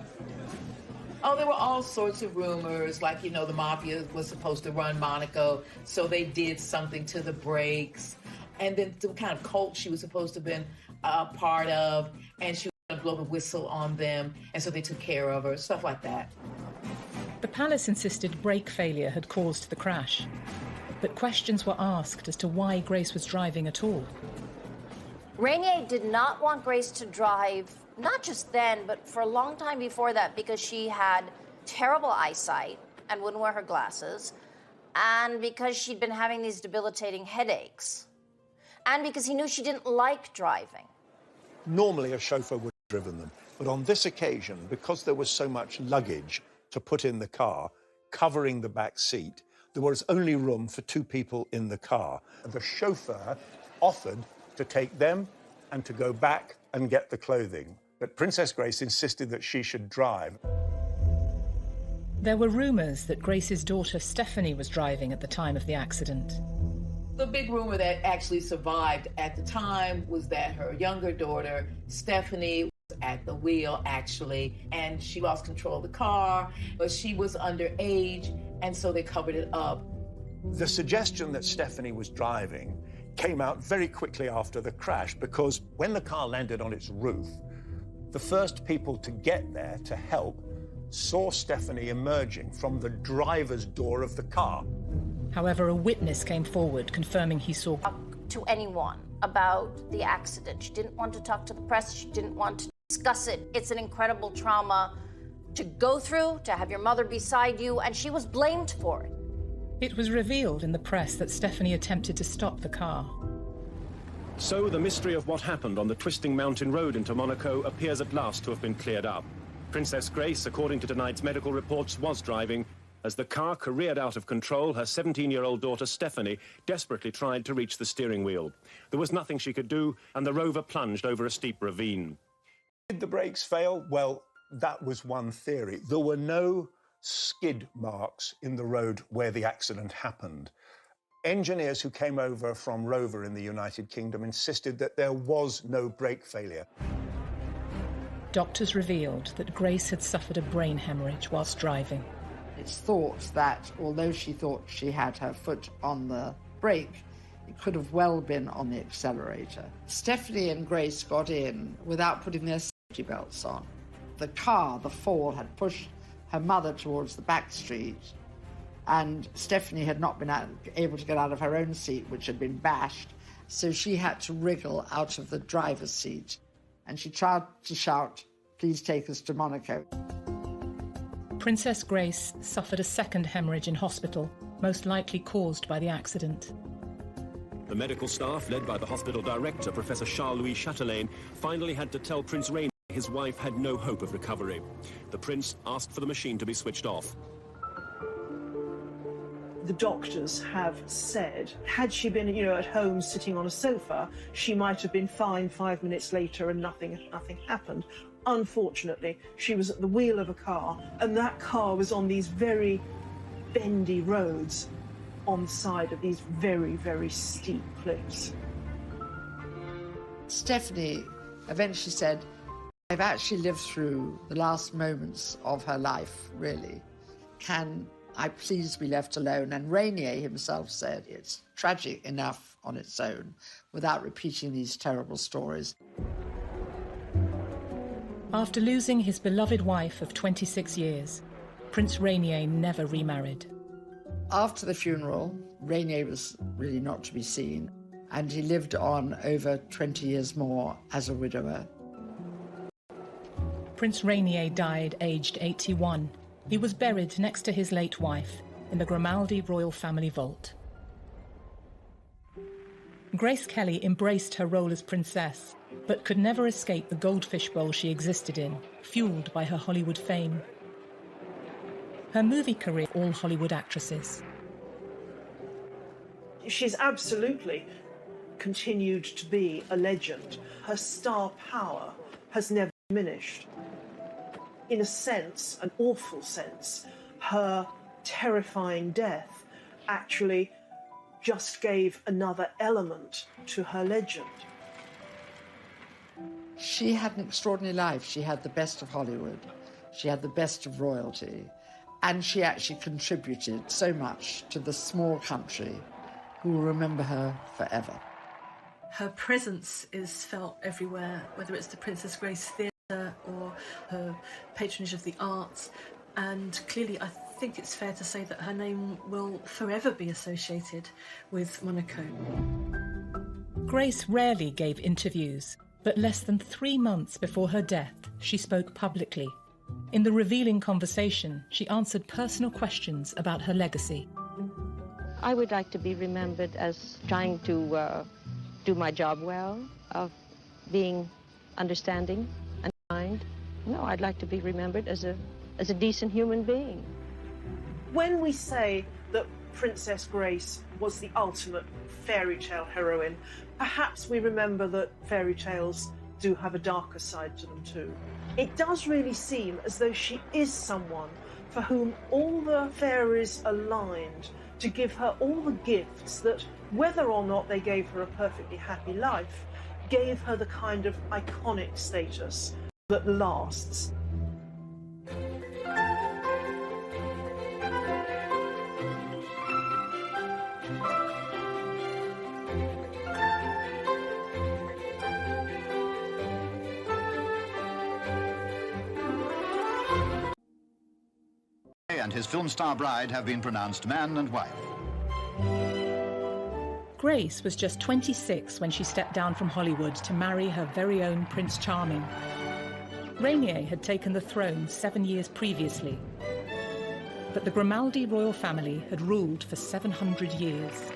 Oh, there were all sorts of rumors, like, the mafia was supposed to run Monaco, so they did something to the brakes. And then the kind of cult she was supposed to have been a part of, and she was going to blow the whistle on them, and so they took care of her, stuff like that. The palace insisted brake failure had caused the crash. But questions were asked as to why Grace was driving at all. Rainier did not want Grace to drive, not just then, but for a long time before that, because she had terrible eyesight and wouldn't wear her glasses, and because she'd been having these debilitating headaches, and because he knew she didn't like driving. Normally a chauffeur would have driven them, but on this occasion, because there was so much luggage to put in the car, covering the back seat, there was only room for 2 people in the car. The chauffeur offered to take them and to go back and get the clothing. But Princess Grace insisted that she should drive. There were rumours that Grace's daughter Stephanie was driving at the time of the accident. The big rumor that actually survived at the time was that her younger daughter, Stephanie, was at the wheel, actually, and she lost control of the car, but she was underage, and so they covered it up. The suggestion that Stephanie was driving came out very quickly after the crash, because when the car landed on its roof, the first people to get there to help saw Stephanie emerging from the driver's door of the car. However, a witness came forward confirming he saw... to anyone about the accident. She didn't want to talk to the press. She didn't want to discuss it. It's an incredible trauma to go through, to have your mother beside you, and she was blamed for it. It was revealed in the press that Stephanie attempted to stop the car. So the mystery of what happened on the twisting mountain road into Monaco appears at last to have been cleared up. Princess Grace, according to tonight's medical reports, was driving. As the car careered out of control, her 17-year-old daughter Stephanie desperately tried to reach the steering wheel. There was nothing she could do, and the Rover plunged over a steep ravine. Did the brakes fail? Well, that was one theory. There were no skid marks in the road where the accident happened. Engineers who came over from Rover in the United Kingdom insisted that there was no brake failure. Doctors revealed that Grace had suffered a brain hemorrhage whilst driving. It's thought that, although she thought she had her foot on the brake, it could have well been on the accelerator. Stephanie and Grace got in without putting their safety belts on. The car, the fall, had pushed her mother towards the back street, and Stephanie had not been able to get out of her own seat, which had been bashed, so she had to wriggle out of the driver's seat, and she tried to shout, "Please take us to Monaco." Princess Grace suffered a second hemorrhage in hospital, most likely caused by the accident. The medical staff, led by the hospital director, Professor Charles-Louis Chatelain, finally had to tell Prince Rainier his wife had no hope of recovery. The prince asked for the machine to be switched off. The doctors have said, had she been, at home sitting on a sofa, she might have been fine 5 minutes later and nothing happened. Unfortunately, she was at the wheel of a car, and that car was on these very bendy roads on the side of these very, very steep cliffs. Stephanie eventually said, "I've actually lived through the last moments of her life, really. Can I please be left alone?" And Rainier himself said, "It's tragic enough on its own without repeating these terrible stories." After losing his beloved wife of 26 years, Prince Rainier never remarried. After the funeral, Rainier was really not to be seen, and he lived on over 20 years more as a widower. Prince Rainier died aged 81. He was buried next to his late wife in the Grimaldi royal family vault. Grace Kelly embraced her role as princess, but could never escape the goldfish bowl she existed in, fueled by her Hollywood fame. Her movie career, all Hollywood actresses. She's absolutely continued to be a legend. Her star power has never diminished. In a sense, an awful sense, her terrifying death actually just gave another element to her legend. She had an extraordinary life. She had the best of Hollywood. She had the best of royalty. And she actually contributed so much to the small country who will remember her forever. Her presence is felt everywhere, whether it's the Princess Grace Theatre or her patronage of the arts. And clearly, I think it's fair to say that her name will forever be associated with Monaco. Grace rarely gave interviews, but less than 3 months before her death, she spoke publicly. In the revealing conversation, she answered personal questions about her legacy. I would like to be remembered as trying to do my job well, of being understanding and kind. No, I'd like to be remembered as a decent human being. When we say that Princess Grace was the ultimate fairy tale heroine. Perhaps we remember that fairy tales do have a darker side to them too. It does really seem as though she is someone for whom all the fairies aligned to give her all the gifts that, whether or not they gave her a perfectly happy life, gave her the kind of iconic status that lasts. And his film star bride have been pronounced man and wife. Grace was just 26 when she stepped down from Hollywood to marry her very own Prince Charming. Rainier had taken the throne 7 years previously, but the Grimaldi royal family had ruled for 700 years.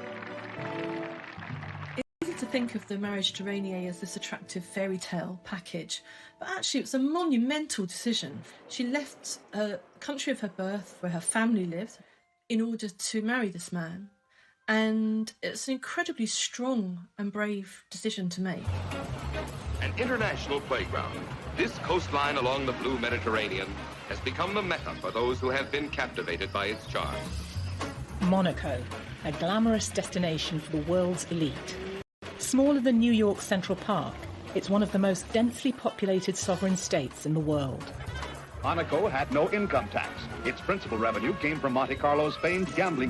It's easy to think of the marriage to Rainier as this attractive fairy tale package, but actually it was a monumental decision. She left the country of her birth, where her family lived, in order to marry this man. And it's an incredibly strong and brave decision to make. An international playground, this coastline along the blue Mediterranean has become the mecca for those who have been captivated by its charms. Monaco, a glamorous destination for the world's elite. Smaller than New York's Central Park, it's one of the most densely populated sovereign states in the world. Monaco had no income tax. Its principal revenue came from Monte Carlo's famed gambling